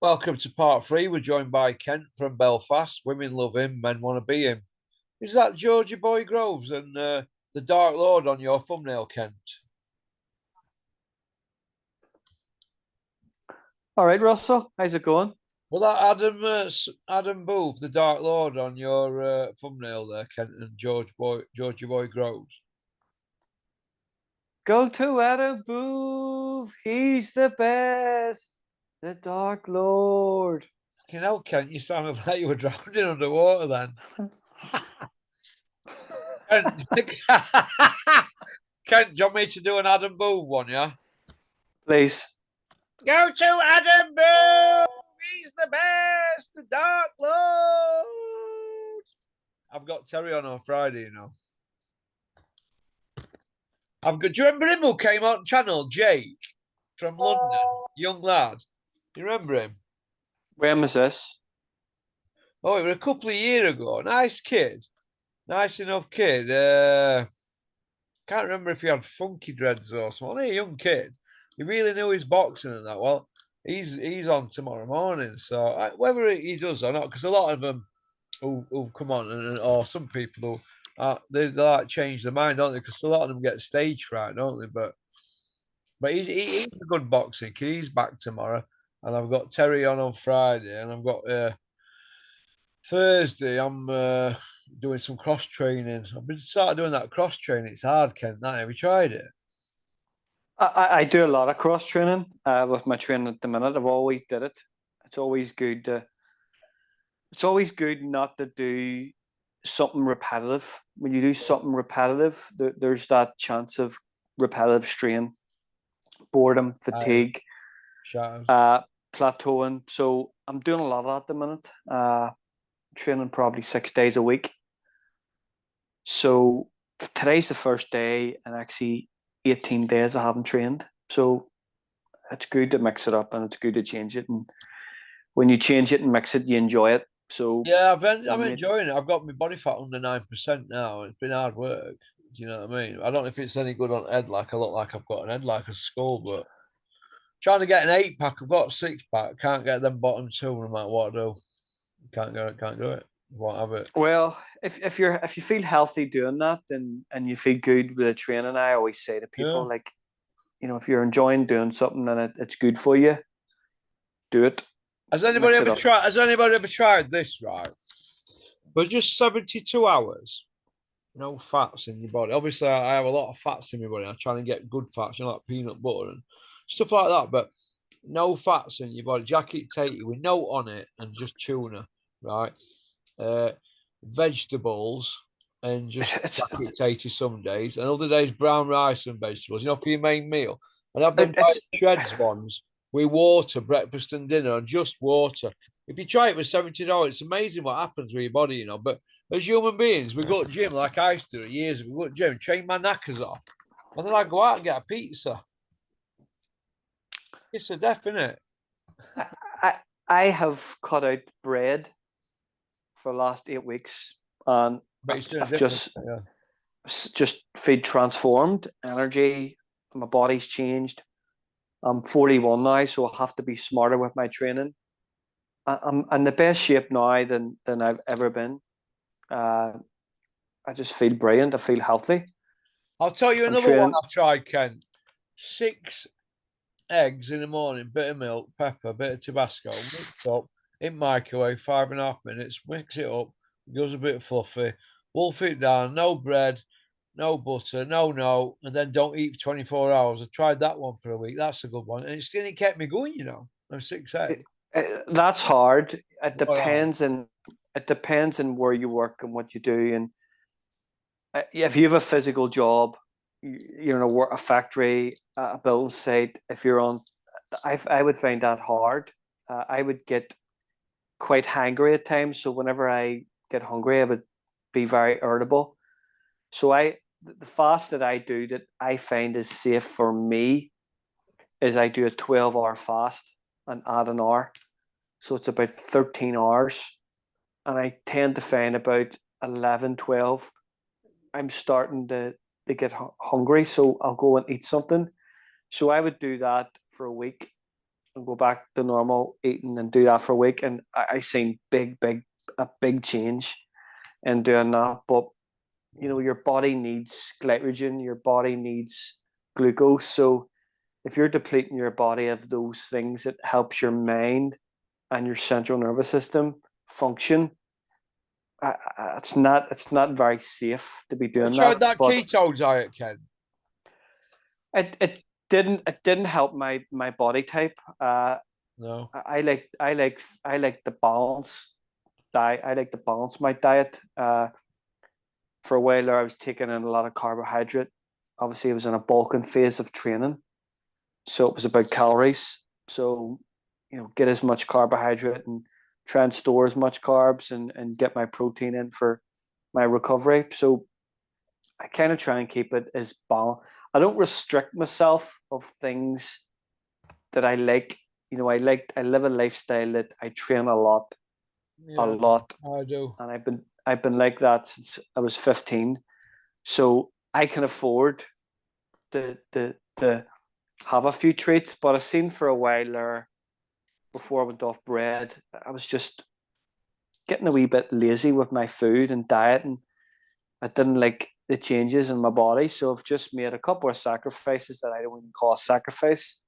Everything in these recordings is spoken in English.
Welcome to part three. We're joined by Kent from Belfast. Women love him, men want to be him. Is that Georgie Boy Groves and the Dark Lord on your thumbnail, Kent? All right, Russell, how's it going? Well, that Adam Booth, the Dark Lord on your thumbnail there, Kent, and Georgie Boy Groves. Go to Adam Booth, he's the best, the Dark Lord. Fucking hell, Kent, you sounded like you were drowning underwater then. Kent, Kent, do you want me to do an Adam Booth one, yeah? Please. Go to Adam Booth! He's the best, the Dark Lord. I've got Terry on Friday, you know. I've got. Do you remember him who came on channel? Jake from London, young lad. Do you remember him? When was this? Oh, it was a couple of years ago. Nice kid, nice enough kid. Can't remember if he had funky dreads or something. A young kid. He really knew his boxing and that. Well, he's on tomorrow morning. So whether he does or not, because a lot of them who've come on or some people who they like change their mind, don't they? Because a lot of them get stage fright, don't they? But he's a good boxing kid. He's back tomorrow, and I've got Terry on Friday, and I've got Thursday. I'm doing some cross training. I've been started doing that cross training. It's hard, Kent. That have you tried it? I do a lot of cross training with my training at the minute. I've always did it. It's always good to. It's always good not to do something repetitive. When you do something repetitive, there's that chance of repetitive strain, boredom, fatigue, plateauing. So I'm doing a lot of that at the minute. Training probably 6 days a week. So today's the first day, and actually 18 days I haven't trained. So it's good to mix it up, and it's good to change it. And when you change it and mix it, you enjoy it. So yeah, I'm enjoying it. I've got my body fat under 9% now. It's been hard work. Do you know what I mean? I don't know if it's any good on head. Like I look like I've got an head like a skull, but trying to get an 8 pack. I've got a 6 pack. Can't get them bottom two no matter what I do. Can't do it. Can't do it. Won't have it. Well, if you feel healthy doing that, and you feel good with the training, I always say to people, Yeah. like, if you're enjoying doing something and it's good for you, do it. Has anybody ever tried? Has anybody ever tried this? Right, but just 72 hours, no fats in your body. Obviously, I have a lot of fats in my body. I'm trying to get good fats, like peanut butter and stuff like that. But no fats in your body. Jacket tatey with no on it and just tuna, right? Vegetables and just jacket tatey some days, and other days brown rice and vegetables. For your main meal. And have them shreds ones with water, breakfast and dinner, and just water. If you try it with $70, it's amazing what happens with your body, But as human beings, we go to gym like I used to years ago. We go to gym, train my knackers off, and then I go out and get a pizza. It's a definite. I have cut out bread for the last 8 weeks, and I've just feel transformed. Energy, my body's changed. I'm 41 now, so I have to be smarter with my training. I'm in the best shape now than I've ever been. I just feel brilliant. I feel healthy. I'll tell you another one I've tried, Ken. 6 eggs in the morning, bit of milk, pepper, bit of Tabasco, mixed up in microwave, 5.5 minutes, mix it up, it goes a bit fluffy, wolf it down, no bread, no butter, no, and then don't eat for 24 hours. I tried that one for a week. That's a good one. And it kept me going, I'm 6 eggs. That's hard. It depends on where you work and what you do. And if you have a physical job, you're in a factory, a building site, if you're on, I would find that hard. I would get quite hangry at times. So whenever I get hungry, I would be very irritable. So the fast that I do that I find is safe for me is I do a 12-hour fast and add an hour. So it's about 13 hours. And I tend to find about 11, 12, I'm starting to get hungry. So I'll go and eat something. So I would do that for a week. and go back to normal eating and do that for a week, and I seen a big change in doing that. But your body needs glycogen, your body needs glucose. So if you're depleting your body of those things, it helps your mind and your central nervous system function. It's not very safe to be I doing tried that. that But keto diet, Ken. it didn't help my body type. No. I like the balance diet. I like to balance my diet. For a while there, I was taking in a lot of carbohydrate. Obviously, I was in a bulking phase of training, so it was about calories. So, get as much carbohydrate and try and store as much carbs and get my protein in for my recovery. So I kind of try and keep it as balanced. I don't restrict myself of things that I like. I live a lifestyle that I train a lot, Yeah, I do. and I've been like that since I was 15. So I can afford to have a few treats. But I seen for a while there, before I went off bread, I was just getting a wee bit lazy with my food and diet, and I didn't like the changes in my body. So I've just made a couple of sacrifices that I don't even call a sacrifice,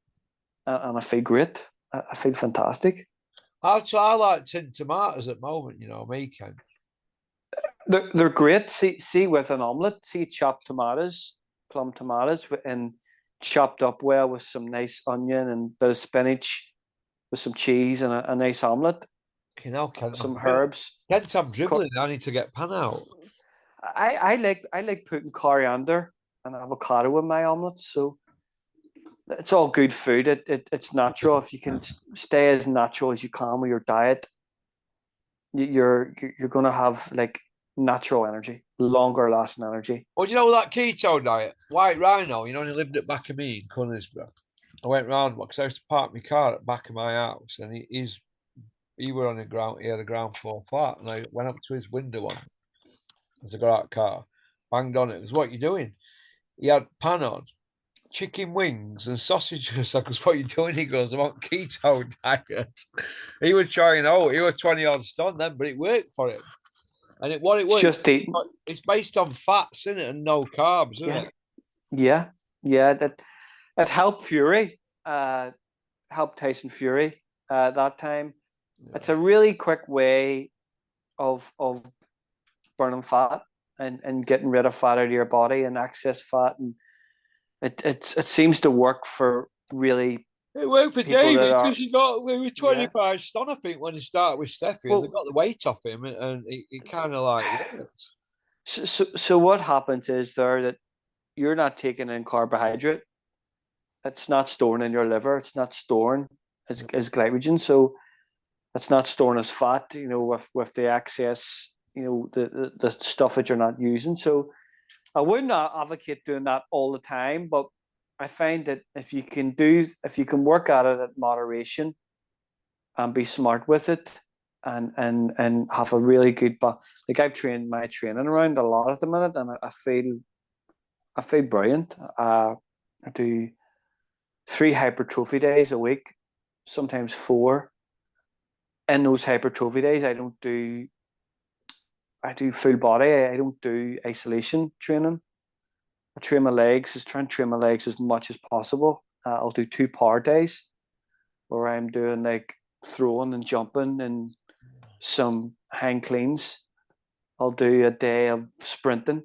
and I feel great. I feel fantastic. I like tin tomatoes at the moment, me, Ken. They're great. See with an omelette, see chopped tomatoes, plum tomatoes, and chopped up well with some nice onion and bit of spinach, with some cheese and a nice omelette, Ken. some herbs. Ken's I'm dribbling. I need to get pan out. I like putting coriander and avocado in my omelets, so it's all good food. It's natural. If you can stay as natural as you can with your diet, you're gonna have like natural energy, longer lasting energy. Well, that keto diet? White Rhino, he lived at back of me in Conisbrough. I went round because I used to park my car at the back of my house, and he were on the ground. He had a ground floor flat, and I went up to his window as I got out of the car, banged on it. It was, what you doing? He had pan on, chicken wings and sausages. I goes, what you doing? He goes, I'm on keto diet. He was trying out. He was 20 odd stone then, but it worked for him. And what it It's was, just eating. it's based on fats, isn't it, and no carbs, isn't Yeah, it? yeah. That it helped Fury, helped Tyson Fury that time. Yeah. It's a really quick way of burning fat and getting rid of fat out of your body and excess fat, and it seems to work for really It worked for people that David are. because he was Yeah. 25 stone, I think, when he started with Steffi, and they Well, got the weight off him, and it kind of like worked. so what happens is there that you're not taking in carbohydrate. It's not storing in your liver. It's not storing as glycogen. So it's not storing as fat. With the excess. The stuff that you're not using. So I would not advocate doing that all the time, but I find that if you can work at it at moderation and be smart with it, and have a really good, like I've trained my training around a lot at the minute, and I feel brilliant. I do 3 hypertrophy days a week, sometimes 4. In those hypertrophy days, I do full body. I don't do isolation training. Try and train my legs as much as possible. I'll do 2 power days where I'm doing like throwing and jumping and some hang cleans. I'll do a day of sprinting,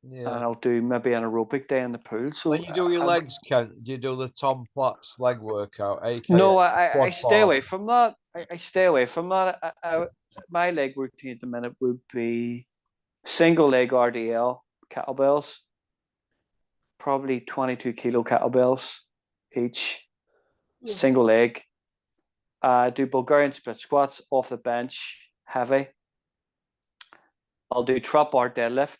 Yeah. and I'll do maybe an aerobic day in the pool. So When you do your legs, Ken, do you do the Tom Platz leg workout, aka no, I quad stay away farmer? from that. I stay away from that. My leg routine at the minute would be single leg RDL kettlebells, probably 22 kilo kettlebells each, single leg. Do Bulgarian split squats off the bench, heavy. I'll do trap bar deadlift,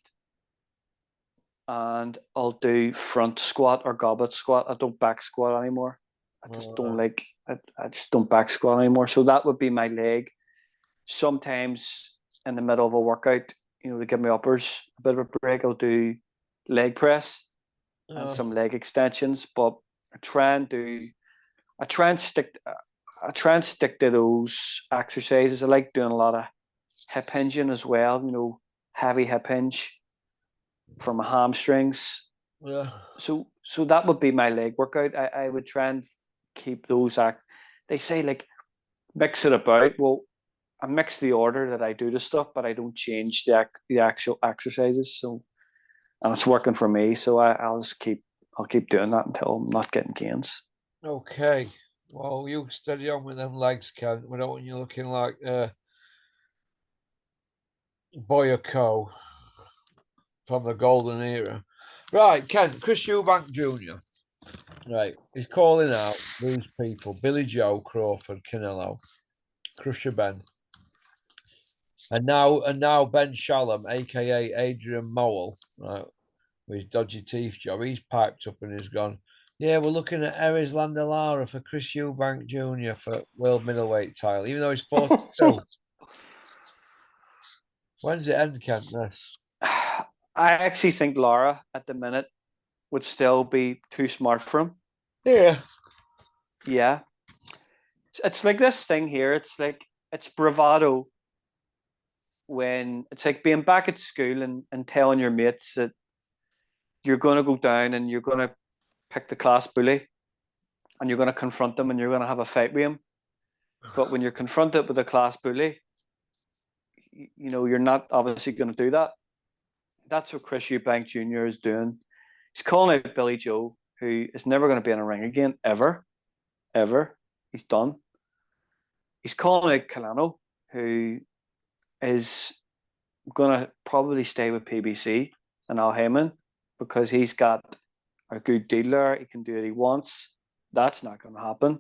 and I'll do front squat or goblet squat. I don't back squat anymore. I just don't like. I just don't back squat anymore. So that would be my leg. Sometimes in the middle of a workout, to give me uppers a bit of a break, I'll do leg press and some leg extensions. But I try and do I try and stick to those exercises. I like doing a lot of hip hinging as well. Heavy hip hinge for my hamstrings. Yeah. So that would be my leg workout. I would try and keep those They say like mix it about. Well, I mix the order that I do the stuff, but I don't change the actual exercises. So, and it's working for me. So I'll keep doing that until I'm not getting gains. Okay. Well, you steady on with them legs, Ken. We don't want you looking like Boyako from the golden era. Right, Ken, Chris Eubank Jr. Right, he's calling out these people: Billy Joe, Crawford, Canelo, Crusher Ben, and now Ben Shalom, aka Adrian Mowell, right, with his dodgy teeth job. He's piped up and he's gone. Yeah, we're looking at Aries Landelara for Chris Eubank Jr. for world middleweight title, even though he's 42. When's it end, Kent? This? I actually think Lara at the minute would still be too smart for him. Yeah. Yeah. It's like this thing here. It's bravado when it's like being back at school and telling your mates that you're going to go down and you're going to pick the class bully and you're going to confront them and you're going to have a fight with him. But when you're confronted with a class bully, you're not obviously going to do that. That's what Chris Eubank Jr. is doing. He's calling out Billy Joe, who is never going to be in a ring again, ever. He's done. He's calling out Canelo, who is going to probably stay with PBC and Al Heyman because he's got a good deal there. He can do what he wants. That's not going to happen.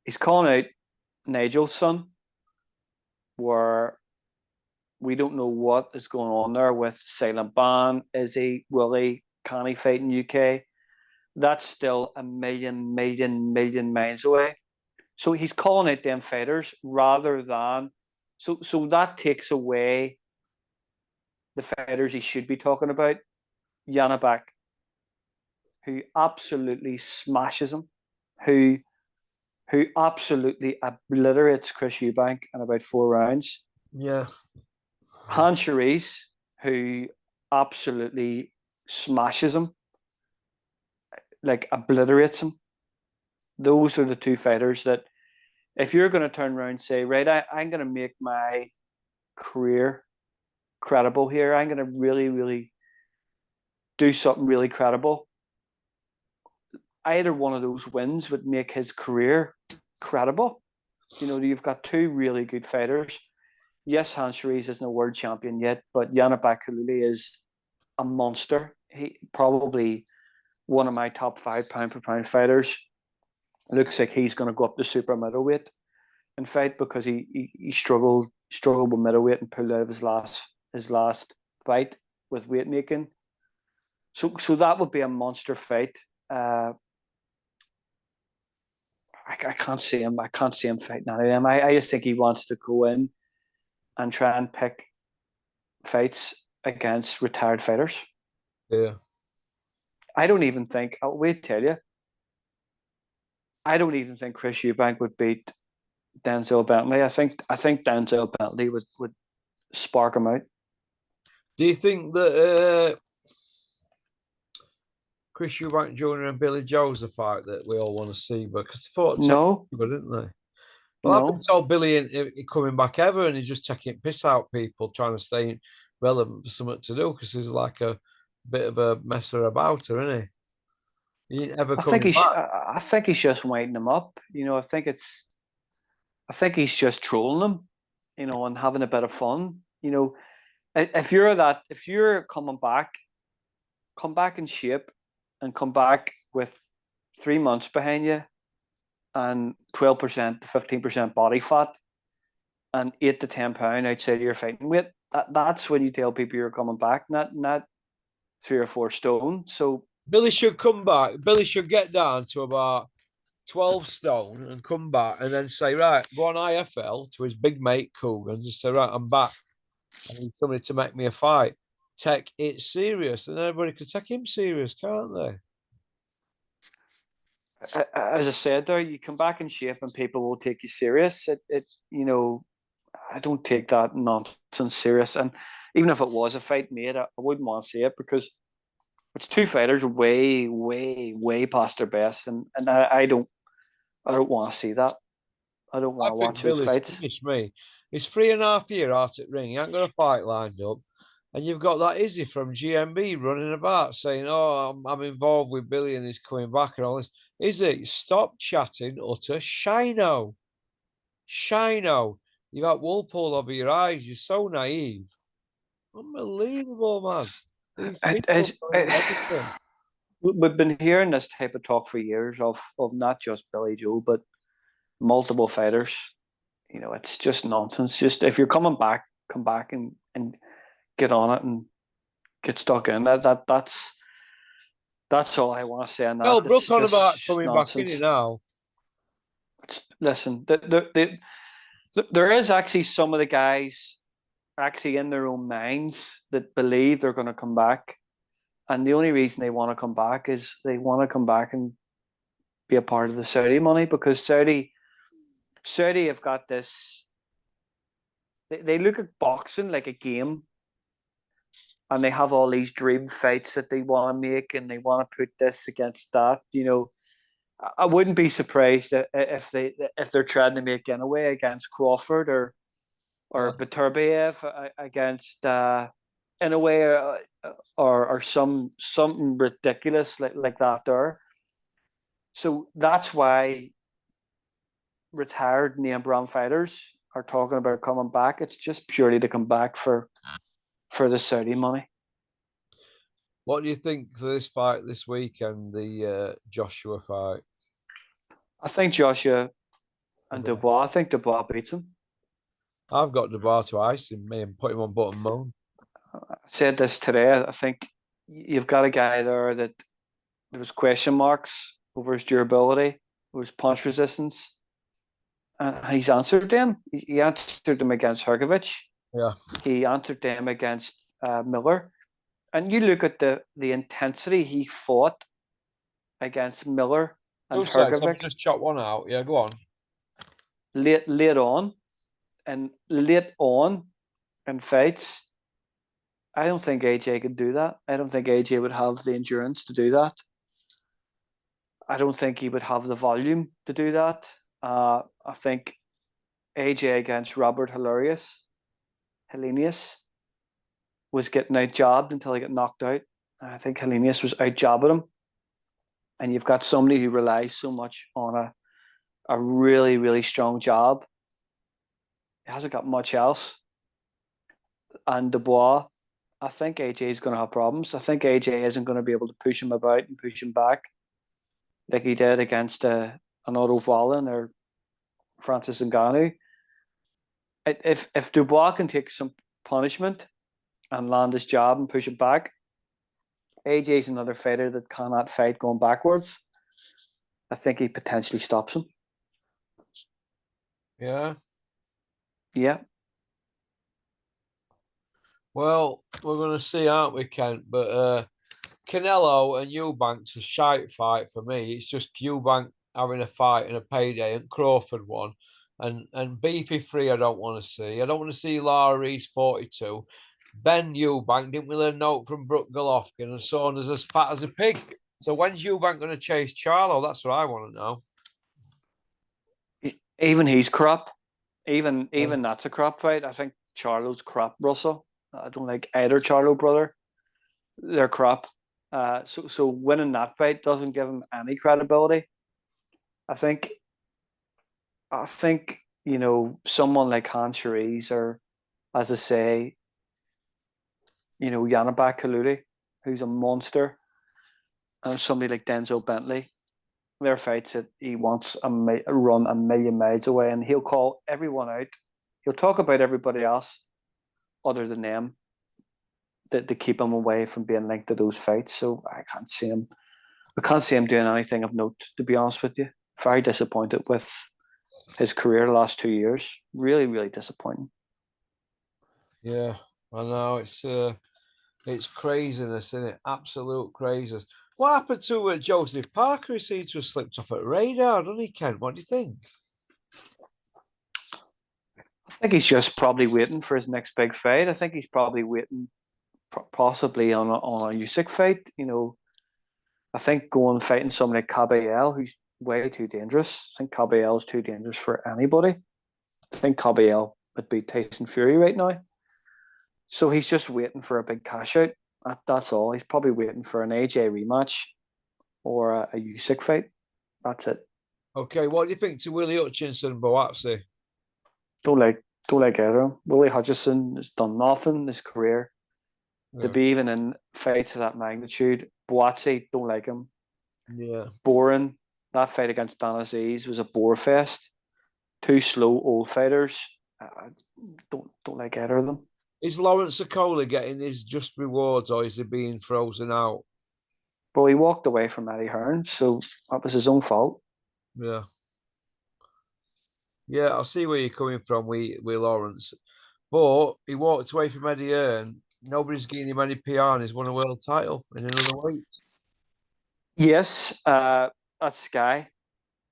He's calling out Nigel's son, where we don't know what is going on there with silent ban. Will he, can he fight in UK? That's still a million miles away. So he's calling out them fighters rather than so that takes away the fighters he should be talking about. Yanabak, who absolutely smashes him, who absolutely obliterates Chris Eubank in about 4 rounds. Yeah. Hans Charisse, who absolutely smashes him, like obliterates him. Those are the two fighters that, if you're going to turn around and say, right, I'm going to make my career credible here, I'm going to really, really do something really credible, either one of those wins would make his career credible. You've got two really good fighters. Yes, Hans Charisse isn't a world champion yet, but Yanabak Kaluli is a monster. He probably one of my top 5 pound for pound fighters. Looks like he's going to go up to super middleweight and fight because he struggled with middleweight and pulled out of his last fight with weight making. So that would be a monster fight. I can't see him. I can't see him fighting any of them. I just think he wants to go in and try and pick fights against retired fighters. Yeah. I don't even think. I'll wait to tell you. I don't even think Chris Eubank would beat Denzel Bentley. I think Denzel Bentley would spark him out. Do you think that Chris Eubank Jr. and Billy Joe's a fight that we all want to see? Because they fought no, didn't they? Well, I've been told Billy ain't coming back ever, and he's just taking piss out people, trying to stay relevant for something to do, because he's like a bit of a messer abouter, isn't he? He ain't ever coming back. I think he's just winding them up. I think he's just trolling them, and having a bit of fun. If you're coming back, come back in shape, and come back with 3 months behind you, and 12% to 15% body fat, and 8 to 10 pound outside of your fighting weight. That's when you tell people you're coming back, not 3 or 4 stone. So Billy should come back. Billy should get down to about 12 stone and come back, and then say, right, go on IFL to his big mate Coogan and just say, right, I'm back. I need somebody to make me a fight. Take it serious, and everybody could take him serious, can't they? as I said there, you come back in shape and people will take you serious. I don't take that nonsense serious. And even if it was a fight made, I wouldn't want to see it because it's two fighters way, way, way past their best, and I don't want to see that. I don't I want to think watch those Billy's fights. finished me. He's 3.5 years out at ring. He ain't got a fight lined up. And you've got that Izzy from GMB running about saying, "Oh, I'm involved with Billy and he's coming back and all this." Izzy, stop chatting utter shino. Shino. You've got Walpole over your eyes. You're so naive. Unbelievable, man. These kids don't As, know anything. we've been hearing this type of talk for years of not just Billy Joe, but multiple fighters. It's just nonsense. Just if you're coming back, come back and get on it and get stuck in. That's all I want to say on that. Well, Brooke It's on just about coming back in nonsense. it now. Listen, there is actually some of the guys actually in their own minds that believe they're going to come back, and the only reason they want to come back is they want to come back and be a part of the Saudi money because Saudi have got this. They look at boxing like a game, and they have all these dream fights that they want to make, and they want to put this against that. I wouldn't be surprised if they're trying to make Inoue against Crawford or Yeah. Beterbiev against Inoue or something ridiculous like that there. So that's why retired name brand fighters are talking about coming back. It's just purely to come back for the Saudi money. What do you think of this fight this week and the Joshua fight? I think Joshua and Dubois. I think Dubois beats him. I've got Dubois to ice him, me, and put him on bottom moon. I said this today. I think you've got a guy there that there was question marks over his durability, over his punch resistance, and he's answered them. He answered them against Hergovich. Yeah. He answered them against Miller. And you look at the intensity he fought against Miller and 2 seconds, let me Hergovic just chop one out. Yeah, go on. late on in fights. I don't think AJ could do that. I don't think AJ would have the endurance to do that. I don't think he would have the volume to do that. I think AJ against Robert Helenius was getting out jobbed until he got knocked out. I think Helenius was out jobbing him. And you've got somebody who relies so much on a really, really strong job. He hasn't got much else. And Dubois, I think AJ is going to have problems. I think AJ isn't going to be able to push him about and push him back like he did against an Otto Wallin or Francis Ngannou. If Dubois can take some punishment and land his job and push it back, AJ's another fighter that cannot fight going backwards. I think he potentially stops him. Yeah. Yeah. Well, we're going to see, aren't we, Kent? But Canelo and Eubanks a shite fight for me. It's just Eubank having a fight and a payday, and Crawford won. And Beefy 3, I don't want to see. I don't want to see Lara Reese 42. Ben Eubank, didn't we learn a note from Brooke Golovkin, and so on, is as fat as a pig. So when's Eubank going to chase Charlo? That's what I want to know. Even he's crap. Even that's a crap fight. I think Charlo's crap, Russell. I don't like either Charlo brother. They're crap. So winning that fight doesn't give him any credibility. I think someone like Hans Cherise or, as I say, Yanabak Kaludi, who's a monster, and somebody like Denzel Bentley. They're fights that he wants run a million miles away, and he'll call everyone out. He'll talk about everybody else other than them to keep him away from being linked to those fights. So I can't see him. I can't see him doing anything of note, to be honest with you. Very disappointed with his career the last 2 years. Really, really disappointing. Yeah, I know it's craziness, isn't it? Absolute craziness. What happened to Joseph Parker? He seems to have slipped off at radar, doesn't he, Ken? What do you think? I think he's just probably waiting for his next big fight. I think he's probably waiting, possibly on a Usyk fight. I think going fighting somebody like Caballel, who's way too dangerous. I think Caballel is too dangerous for anybody. I think Caballel would beat Tyson Fury right now. So he's just waiting for a big cash out. That's all. He's probably waiting for an AJ rematch or a Usyk fight. That's it. Okay, what do you think to Willie Hutchinson and Boatsi? Don't like either of them. Willie Hutchinson has done nothing in his career to be even in fights of that magnitude. Boatsi, don't like him. Yeah. Boring. That fight against Dan Aziz was a bore fest. Two slow old fighters. I don't like either of them. Is Lawrence Sokola getting his just rewards, or is he being frozen out? Well, he walked away from Eddie Hearn, so that was his own fault. Yeah. Yeah, I see where you're coming from with Lawrence. But he walked away from Eddie Hearn. Nobody's giving him any PR and he's won a world title in another week. Yes, that's Sky.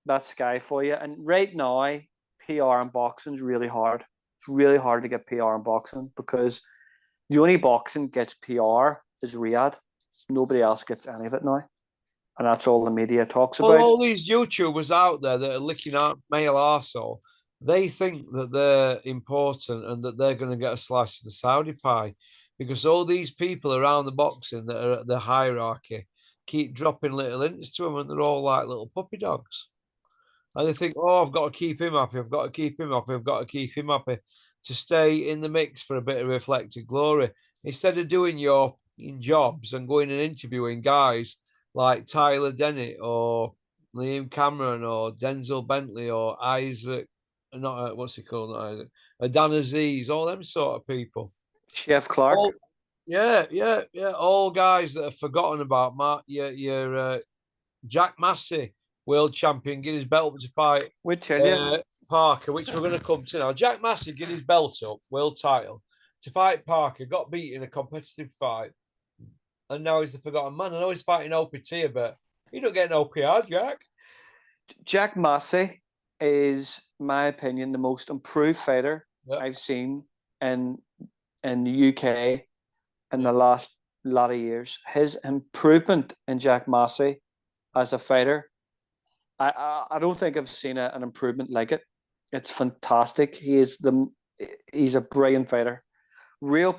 That's Sky for you. And right now, PR in boxing is really hard. It's really hard to get PR in boxing because the only boxing gets PR is Riyadh. Nobody else gets any of it now. And that's all the media talks Well, about. all these YouTubers out there that are licking out male arsehole, they think that they're important and that they're going to get a slice of the Saudi pie because all these people around the boxing that are at the hierarchy keep dropping little hints to them and they're all like little puppy dogs. And they think, oh, I've got to keep him happy. I've got to keep him happy. I've got to keep him happy to stay in the mix for a bit of reflected glory. Instead of doing your jobs and going and interviewing guys like Tyler Dennett or Liam Cameron or Denzel Bentley or Isaac, not what's he called? Not Isaac, Dan Aziz, all them sort of people. Chef Clark. All, yeah. All guys that are forgotten about. Mark, your Jack Massey, world champion, get his belt up to fight We tell you. Parker, which we're going to come to now. Jack Massey get his belt up, world title, to fight Parker, got beat in a competitive fight, and now he's the forgotten man. I know he's fighting OPT, but he don't get an OPR, Jack. Jack Massey is, my opinion, the most improved fighter I've seen in the UK in the last lot of years. His improvement in Jack Massey as a fighter, I don't think I've seen an improvement like it. It's fantastic. He's a brilliant fighter. Real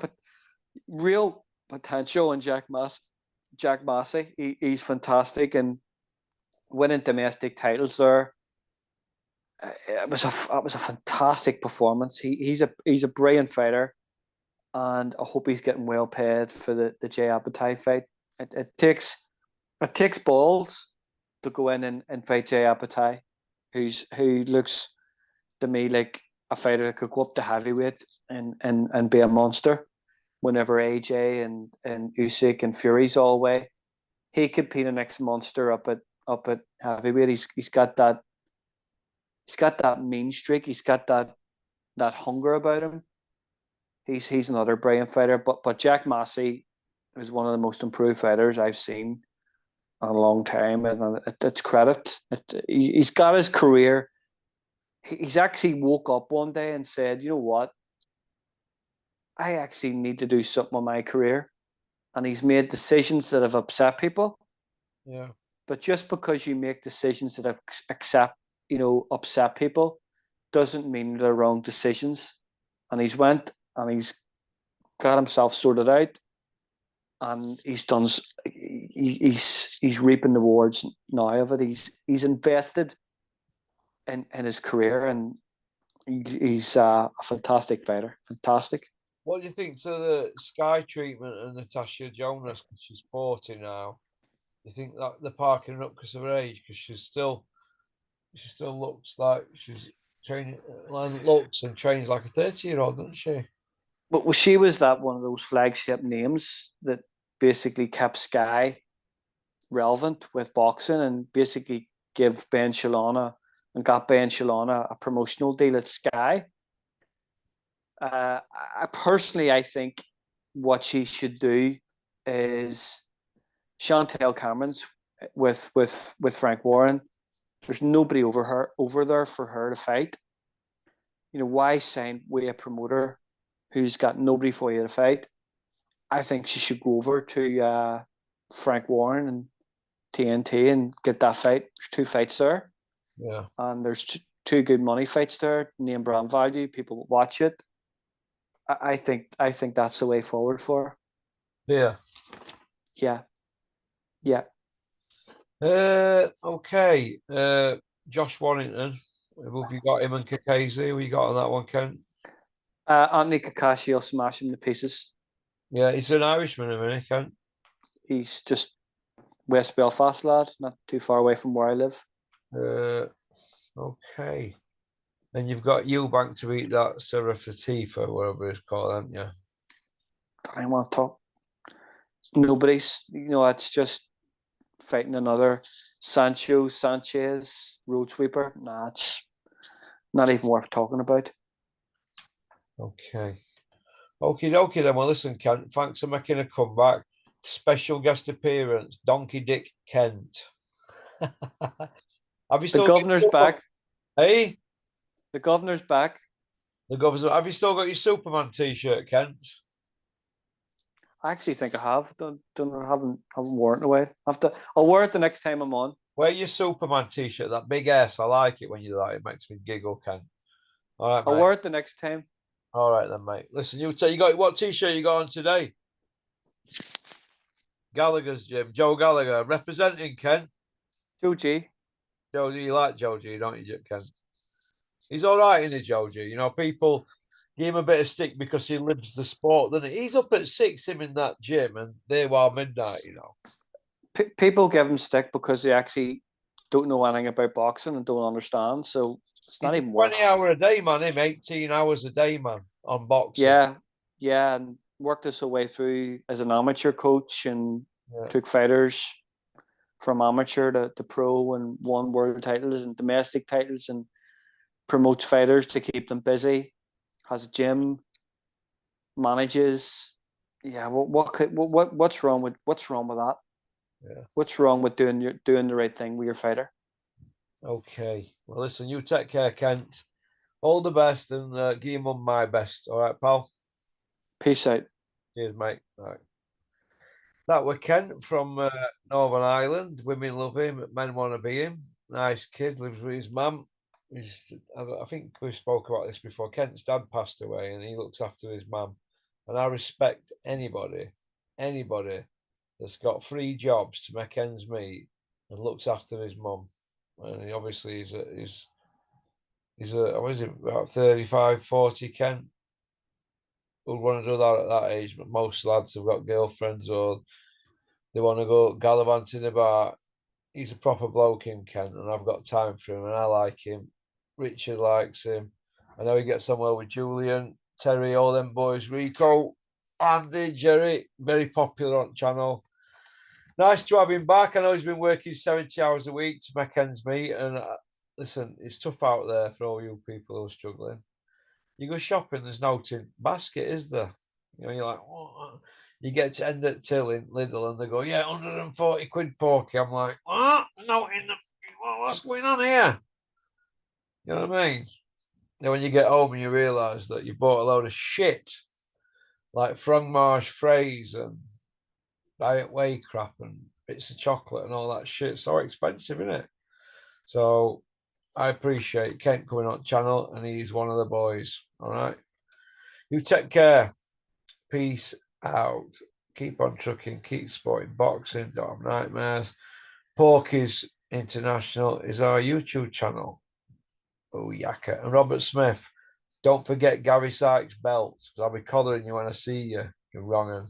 potential in Jack Massey. He's fantastic and winning domestic titles there. It was a fantastic performance. He's a brilliant fighter, and I hope he's getting well paid for the Jay Apathy fight. It takes balls to go in and fight Jay Apathy, who looks to me like a fighter that could go up to heavyweight and be a monster. Whenever AJ and Usyk and Fury's all way, he could be the next monster up at heavyweight. He's got that mean streak. He's got that hunger about him. He's another brilliant fighter. But Jack Massey is one of the most improved fighters I've seen in a long time, and it's credit. He's got his career. He's actually woke up one day and said, you know what? I actually need to do something with my career. And he's made decisions that have upset people. Yeah. But just because you make decisions that upset people doesn't mean they're wrong decisions. And he's went and he's got himself sorted out. And he's done. He's reaping the rewards now of it. He's invested in his career, and he's a fantastic fighter. Fantastic. What do you think to the Sky treatment and Natasha Jonas? Because she's 40 now. You think that they're parking her up because of her age? Because she still looks like she's training, looks and trains like a 30-year-old, doesn't she? But she was that one of those flagship names that basically kept Sky relevant with boxing and basically got Ben Shalana a promotional deal at Sky. I think what she should do is Chantel Cameron's with Frank Warren. There's nobody over there for her to fight. You know, why sign with a promoter who's got nobody for you to fight? I think she should go over to Frank Warren and TNT and get that fight. There's 2 fights there. Yeah. And there's two good money fights there, name brand value, people will watch it. I think that's the way forward for her. Yeah. Yeah. Yeah. Okay. Josh Warrington. Have you got him and Kakazi? What you got on that one, Ken? Anthony Kakashi will smash him to pieces. Yeah, he's an Irishman, isn't he, Ken? He's just West Belfast lad, not too far away from where I live. Okay. And you've got Eubank to beat that Sarah Fatifa, whatever it's called, haven't you? I don't want to talk. Nobody's, you know, it's just fighting another Sanchez road sweeper. Nah, it's not even worth talking about. Okay. Okay, then. Well, listen, Kent, thanks for making a comeback. Special guest appearance, Donkey Dick Kent. Have you The governor's back. Hey? The governor's back. The governor. Have you still got your Superman t-shirt, Kent? I actually think I have. Haven't worn it away. I'll wear it the next time I'm on. Wear your Superman t-shirt, that big S. I like it when you do that. It makes me giggle, Kent. All right, mate. I'll wear it the next time. All right then, mate. Listen, you got what t-shirt you got on today? Gallagher's Gym. Joe Gallagher representing Kent. Joe G. Joe G, you like Joe G, don't you, Kent? He's all right, isn't he, Joe G? You know, people give him a bit of stick because he lives the sport, doesn't he? He's up at 6, him in that gym, and they're while midnight, you know. People give him stick because they actually don't know anything about boxing and don't understand. So it's not even 20 hours a day, man. Him 18 hours a day, man, on boxing. Yeah, and worked his way through as an amateur coach and took fighters from amateur to pro and won world titles and domestic titles and promotes fighters to keep them busy. Has a gym, manages. Yeah, what's wrong with that? Yeah. What's wrong with doing the right thing with your fighter? Okay. Well, listen, you take care, Kent. All the best and give your mum my best. All right, pal? Peace out. Cheers, mate. All right. That was Kent from Northern Ireland. Women love him. Men want to be him. Nice kid. Lives with his mum. I think we spoke about this before. Kent's dad passed away and he looks after his mum. And I respect anybody that's got 3 jobs to make ends meet and looks after his mum. And he obviously he's what is it, about 35, 40, Kent? Would want to do that at that age, but most lads have got girlfriends or they want to go gallivanting about. He's a proper bloke, him, Kent, and I've got time for him and I like him. Richard likes him. I know he gets on well with Julian, Terry, all them boys, Rico, Andy, Jerry, very popular on channel. Nice to have him back. I know he's been working 70 hours a week to make ends meet. And listen, it's tough out there for all you people who are struggling. You go shopping, there's no tin basket, is there? You know, you're like, what? You get to end at till in Lidl and they go, yeah, 140 quid porky. I'm like, what? No, what's going on here? You know what I mean? Then when you get home and you realise that you bought a load of shit, like Frogmarsh phrase and diet whey crap and bits of chocolate and all that shit, so expensive, isn't it? So I appreciate Kent coming on channel and he's one of the boys. All right. You take care. Peace out. Keep on trucking, keep sporting boxing, don't have nightmares. Porky's International is our YouTube channel. Oh, yaka. And Robert Smith, don't forget Gary Sykes' belt, because I'll be collaring you when I see you, you wrong 'un.